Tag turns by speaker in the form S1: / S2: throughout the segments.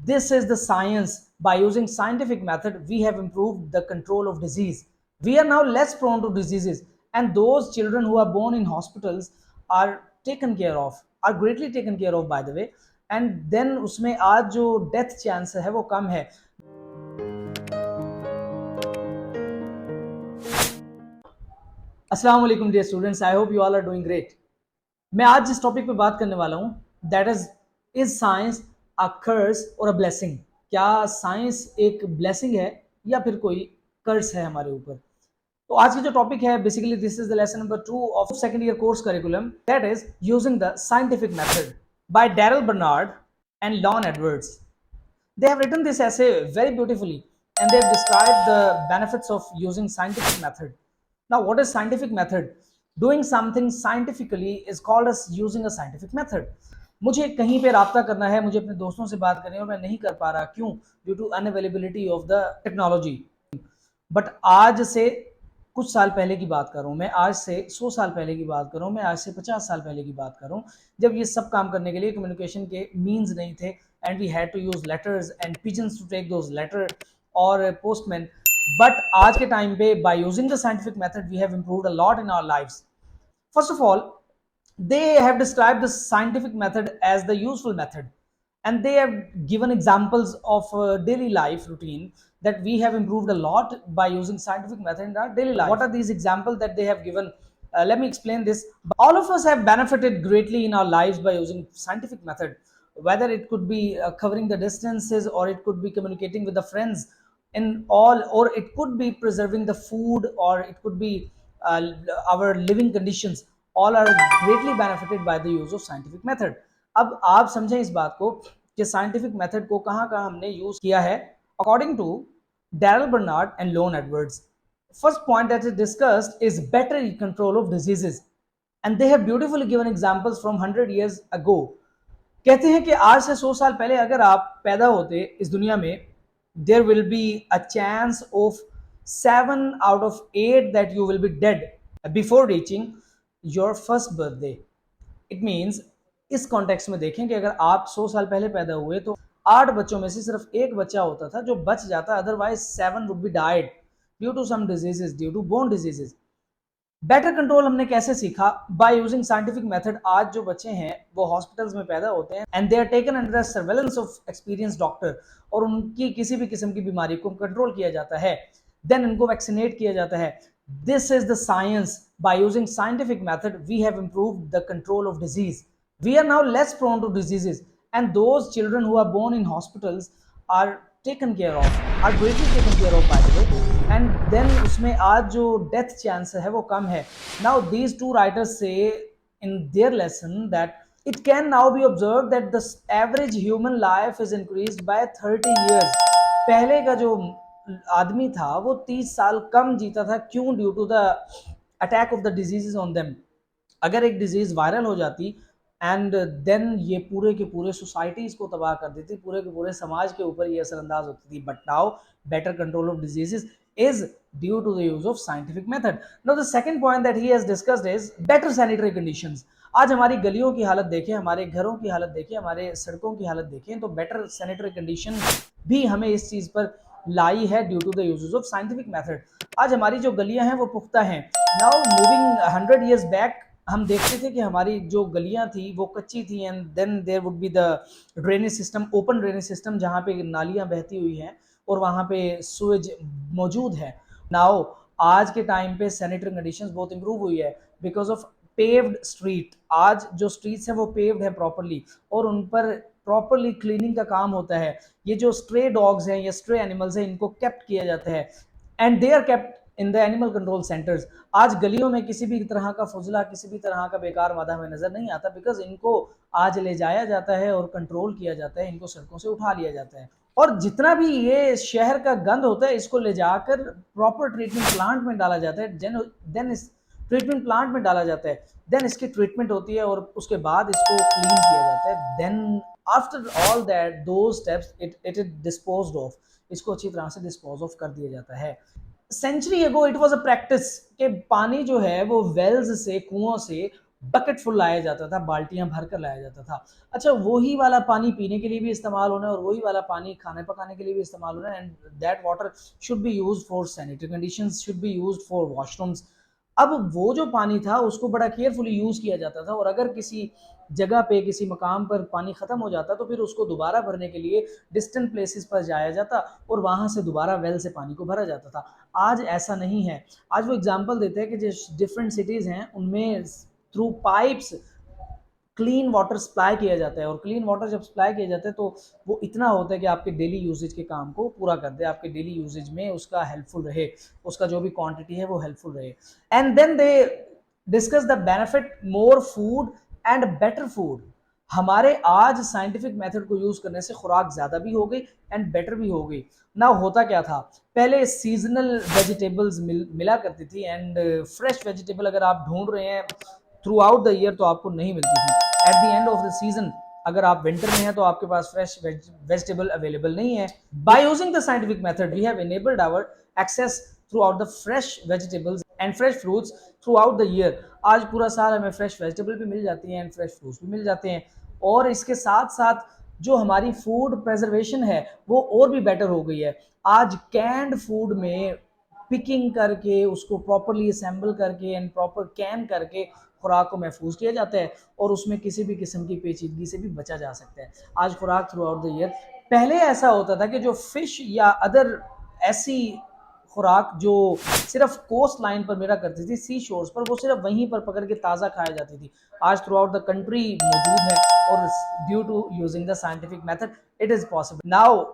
S1: This is the science. By using scientific method, we have improved the control of disease. We are now less prone to diseases, and those children who are born in hospitals are taken care of, are greatly taken care of by the way. And then उसमें आज जो death chance है वो कम है. अस्सलाम वालेकुम dear students, I hope you all are doing great. मैं आज जिस टॉपिक पे बात करने वाला हूँ that is science a curse और अ ब्लेसिंग. क्या साइंस एक ब्लेसिंग है या फिर कोई कर्स है हमारे ऊपर? तो आज की जो टॉपिक है basically this is the lesson number 2 of second year course curriculum, that is using the scientific method by Darrel Bernard and Lon Edwards. They have written this essay very beautifully and they have described the benefits of using scientific method. Now, what is scientific method? Doing something scientifically is called as using a scientific method. मुझे कहीं पे राब्ता करना है, मुझे अपने दोस्तों से बात करनी है और मैं नहीं कर पा रहा, क्यों? Due to unavailability of the technology. But आज से कुछ साल पहले की बात कर रहा हूँ मैं, आज से 100 साल पहले की बात कर रहा हूँ मैं, आज से 50 साल पहले की बात कर रहा हूँ, जब ये सब काम करने के लिए कम्युनिकेशन के मीन्स नहीं थे and we had to use letters and pigeons to take those letter or postmen. But आज के टाइम पे by using the scientific method we have improved a lot in our lives. First of all, they have described the scientific method as the useful method, and they have given examples of daily life routine that we have improved a lot by using scientific method in our daily life. What are these examples that they have given? Let me explain this. All of us have benefited greatly in our lives by using scientific method, whether it could be covering the distances, or it could be communicating with the friends in all, or it could be preserving the food, or it could be our living conditions. All are greatly benefited by the use of scientific method. अब आप समझें इस बात को कि scientific method को कहाँ कहाँ हमने यूज किया है. According to Darrel Bernard and Lon Edwards, first point that is discussed is better control of diseases, and they have beautifully given examples from 100 years ago. कहते हैं कि आज से 100 साल पहले अगर आप पैदा होते इस दुनिया में, there will be a chance of 7 out of 8 that you will be dead before reaching your first birthday. It means इस कॉन्टेक्स्ट में देखें कि अगर आप 100 साल पहले पैदा हुए तो 8 बच्चों में से सिर्फ एक बच्चा होता था जो बच जाता, otherwise 7 would be died due to some diseases, due to bone diseases. Better control हमने कैसे सीखा? Bye using scientific method. आज जो बच्चे हैं वो हॉस्पिटल्स में पैदा होते हैं and they are taken under surveillance of experience doctor, और उनकी किसी भी किस्म की बीमारी को कंट्रोल किया जाता है, देन इनको वैक्सीनेट किया जाता है. This is the science. By using scientific method we have improved the control of disease. We are now less prone to diseases, and those children who are born in hospitals are taken care of, are greatly taken care of by the way. And then उसमें आज जो death chance है वो कम है. Now these two writers से in their lesson that it can now be observed that the average human life is increased by 30 years. पहले का जो आदमी था वो 30 साल कम जीता था. क्यों? Due to the attack of the diseases on them. अगर एक डिजीज वायरल हो जाती एंड देन ये पूरे के पूरे सोसाइटीज को तबाह कर देती, पूरे के पूरे समाज के ऊपर ये असरअंदाज होती थी. But now better control of diseases is due to the use of scientific method. Now the second point that he has discussed is better sanitary conditions. आज हमारी गलियों की हालत देखें, हमारे घरों की हालत देखें, हमारे सड़कों की हालत देखें, तो बेटर सैनिटरी कंडीशन भी हमें इस चीज़ पर लाई है due to the uses of scientific method. आज हमारी जो गलियां हैं वो पुख्ता हैं. नाउ मूविंग 100 years बैक हम देखते थे कि हमारी जो गलियां थी वो कच्ची थी, and then there would be the drainage system, open drainage system, जहाँ पे नालियाँ बहती हुई हैं और वहाँ पे सूरज मौजूद है. नाउ आज के टाइम पे सैनिटरी कंडीशंस बहुत इंप्रूव हुई है बिकॉज ऑफ पेव्ड स्ट्रीट. आज जो स्ट्रीट्स हैं वो पेव्ड है प्रॉपरली, और उन पर प्रॉपरली क्लीनिंग का काम होता है. ये जो स्ट्रे डॉग्स हैं या स्ट्रे एनिमल्स हैं इनको केप्ट किया जाता है, and they are kept in the animal control centres. आज गलियों में किसी भी तरह का फुजला, किसी भी तरह का बेकार मादा हमें नजर नहीं आता, बिकॉज इनको आज ले जाया जाता है और कंट्रोल किया जाता है, इनको सड़कों से उठा लिया जाता है. और जितना भी ये शहर का गंद होता है इसको ले जाकर प्रॉपर ट्रीटमेंट प्लांट में डाला जाता है. देन इस ट्रीटमेंट प्लांट में डाला जाता है, देन इसकी ट्रीटमेंट होती है और उसके बाद इसको क्लीन किया जाता है. देन आफ्टर ऑल दैट दो steps it is disposed of, इसको अच्छी तरह से डिस्पोज ऑफ कर दिया जाता है. सेंचुरी एगो इट वाज अ प्रैक्टिस कि पानी जो है वो वेल्स से, कुओं से बकेट फुल लाया जाता था, बाल्टियां भर कर लाया जाता था। अच्छा, वही वाला पानी पीने के लिए भी इस्तेमाल होना है और वही वाला पानी खाने पकाने के लिए भी इस्तेमाल होना है, and that water should be used for sanitary conditions, should be used for washrooms. अब वो जो पानी था उसको बड़ा केयरफुली यूज किया जाता था, और अगर किसी जगह पे किसी मकाम पर पानी खत्म हो जाता तो फिर उसको दोबारा भरने के लिए डिस्टेंट प्लेसेस पर जाया जाता और वहां से दोबारा वेल से पानी को भरा जाता था। आज ऐसा नहीं है। आज वो एग्जांपल देते हैं कि जो डिफरेंट सिटीज हैं उनमें through pipes clean water supply किया जाता है, और क्लीन वाटर जब सप्लाई किया जाता है तो वो इतना होता है कि आपके डेली यूजेज के काम को पूरा कर दे, आपके डेली यूजेज में उसका हेल्पफुल रहे, उसका जो भी क्वांटिटी है वो हेल्पफुल रहे। And then they discuss the benefit more food and better food. हमारे आज साइंटिफिक मेथड को यूज करने से खुराक ज्यादा भी हो गई एंड बेटर भी हो गई ना। होता क्या था, पहले सीजनल वेजिटेबल्स मिला करती थी, एंड फ्रेश वेजिटेबल अगर आप ढूंढ रहे हैं थ्रू आउट द ईयर तो आपको नहीं मिलती थी। At the end of the season अगर आप विंटर में हैं तो आपके पास फ्रेश वेजिटेबल अवेलेबल नहीं है। By using the scientific method we have enabled our access throughout the fresh vegetables and fresh fruits throughout the year। आज पूरा साल हमें फ्रेश वेजिटेबल भी मिल जाती हैं एंड फ्रेश फ्रूट्स भी मिल जाते हैं, और इसके साथ साथ जो हमारी फूड प्रेजर्वेशन है वो और भी बेटर हो गई है। आज कैंड फूड में पिकिंग करके उसको प्रॉपरली असेंबल करके एंड प्रॉपर कैन करके खुराक को महफूज किया जाता है, और उसमें किसी भी किस्म की पेचीदगी से भी बचा जा सकता है। आज खुराक थ्रू आउट द ईयर, पहले ऐसा होता था कि जो फिश या अदर ऐसी खुराक जो सिर्फ कोस्ट लाइन पर मेरा करती थी, सी शोर्स पर, वो सिर्फ वहीं पर पकड़ के ताज़ा खाई जाती थी, आज थ्रू आउट द कंट्री मौजूद है, और due to using the scientific method it is possible now.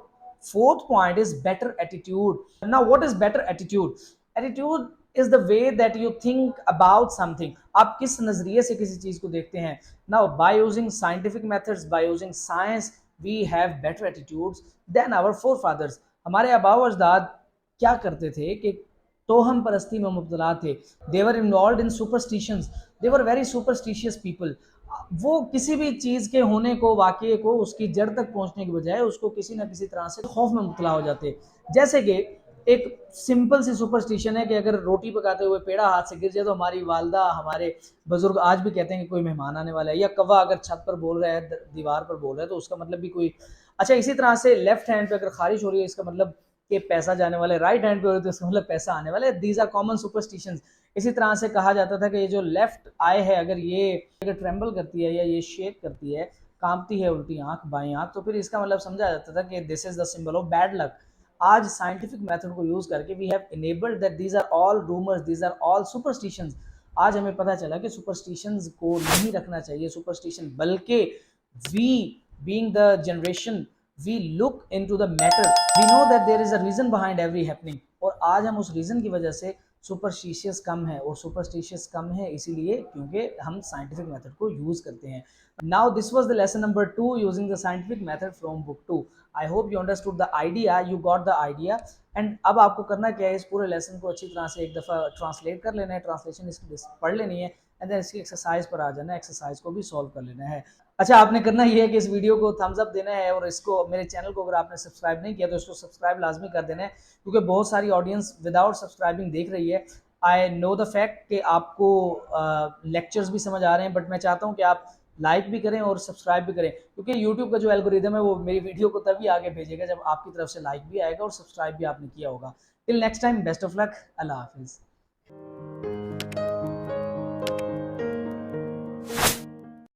S1: Fourth point is better attitude. Now, what is better attitude? Attitude is the way that you think about something. आप किस नजरिए से किसी चीज को देखते हैं। Now, by using scientific methods, by using science, we have better attitudes than our forefathers. हमारे आबा व अजदाद क्या करते थे कि तोहम परस्ती में मुब्तला थे। They were involved in superstitions. They were very superstitious people. वो किसी भी चीज़ के होने को, वाक़ये को, उसकी जड़ तक पहुंचने की बजाय उसको किसी न किसी तरह से खौफ में मुब्तला हो जाते। जैसे कि एक सिंपल सी सुपरस्टिशन है कि अगर रोटी पकाते हुए पेड़ा हाथ से गिर जाए तो हमारी वालदा, हमारे बुजुर्ग आज भी कहते हैं कि कोई मेहमान आने वाला है, या कौवा अगर छत पर बोल रहा है, दीवार पर बोल रहा है, तो उसका मतलब भी कोई अच्छा। इसी तरह से लेफ्ट हैंड पे अगर खारिश हो रही है इसका मतलब कि पैसा जाने वाला है, राइट हैंड पे हो रही है तो इसका मतलब पैसा आने वाला है। These are common superstitions. इसी तरह से कहा जाता था कि ये जो लेफ्ट आई है अगर ये अगर ट्रेम्बल करती है या ये शेक करती है, कांपती है उल्टी आंख, बाई आंख, तो फिर इसका मतलब समझा जाता था कि this is the symbol of bad luck. आज साइंटिफिक मेथड को यूज करके we have enabled that these are all rumours, these are all superstitions. आज हमें पता चला कि सुपरस्टिशंस को नहीं रखना चाहिए सुपरस्टिशन, बल्कि we being the generation we look into the matter, we know that there is a reason behind every happening, और आज हम उस रीजन की वजह से सुपरस्टिशियस कम है, और सुपरस्टिशियस कम है इसीलिए क्योंकि हम साइंटिफिक मेथड को यूज करते हैं। Now this was the lesson number 2 using the scientific method from book 2। I hope you understood the idea, you got the idea. And अब आपको करना क्या है, इस पूरे लेसन को अच्छी तरह से एक दफ़ा ट्रांसलेट कर लेना है, ट्रांसलेशन इसकी पढ़ लेनी है, एंड देन इसकी एक्सरसाइज पर आ जाना है, एक्सरसाइज को भी सॉल्व कर लेना है। अच्छा, आपने करना ये है कि इस वीडियो को थम्स अप देना है, और इसको मेरे चैनल को अगर आपने सब्सक्राइब नहीं किया तो इसको सब्सक्राइब लाजमी कर देना है, क्योंकि बहुत सारी ऑडियंस विदाउट सब्सक्राइबिंग देख रही है। आई नो द फैक्ट कि आपको लेक्चर्स भी समझ आ रहे हैं, बट मैं चाहता हूँ कि आप लाइक भी करें और सब्सक्राइब भी करें, क्योंकि यूट्यूब का जो एल्गोरिदम है वो मेरी वीडियो को तभी आगे भेजेगा जब आपकी तरफ से लाइक भी आएगा और सब्सक्राइब भी आपने किया होगा। Till next time, best of luck, अल्लाह हाफिज़।